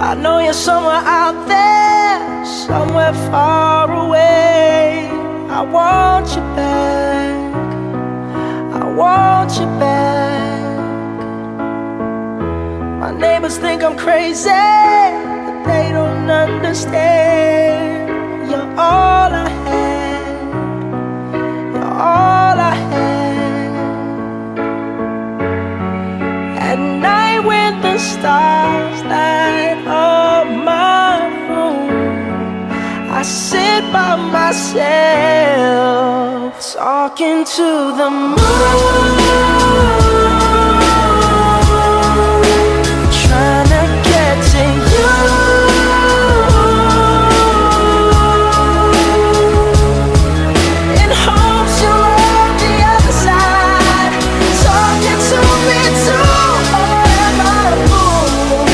I know you're somewhere out there, somewhere far away. I want you back, I want you back. My neighbors think I'm crazy, but they don't understand. You're all I had, you're all I had. At night when the stars light up my room, I sit by myself, talking to the moon, trying to get to you. In hopes you're on the other side, talking to me too. Or am I a fool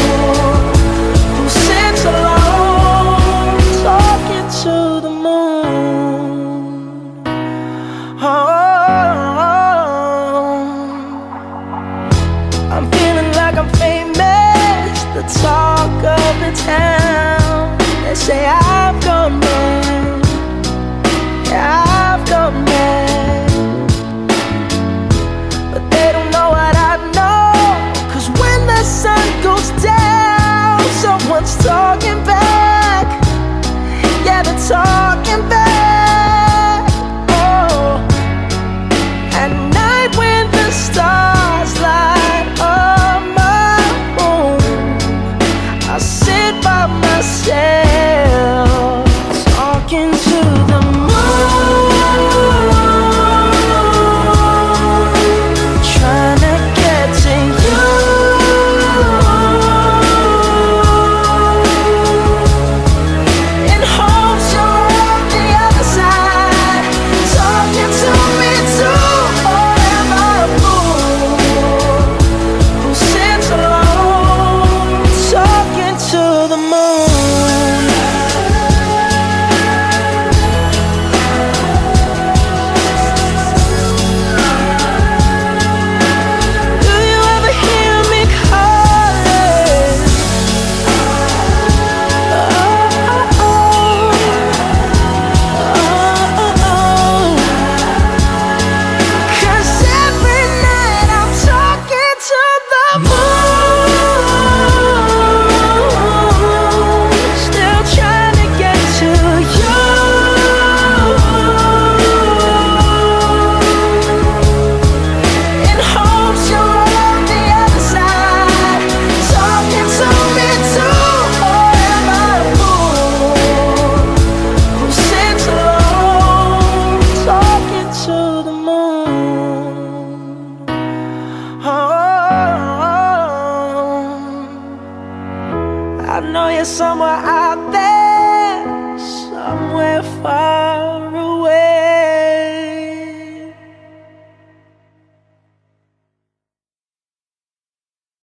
who sits alone, talking to the moon? Oh, I'm feeling like I'm famous, the talk of the town. They say I've gone mad, yeah, I've gone mad. But they don't know what I know, 'cause when the sun goes down, someone's talking back. Yeah, they're talking back. Oh, at night when the stars light up my room, I sit by myself, talking to the moon, trying to get to you. In hopes you're on the other side, talking to me too. Or am I a fool who sits alone, talking to the moon? Do you ever hear me calling? Oh, oh, oh, oh. 'Cause every night I'm talking to the moon, still trying to get to you. In hopes you're on the other side, talking to me too. Or am I a fool who sits alone, talking to the moon? Oh, I know you're somewhere out there, somewhere far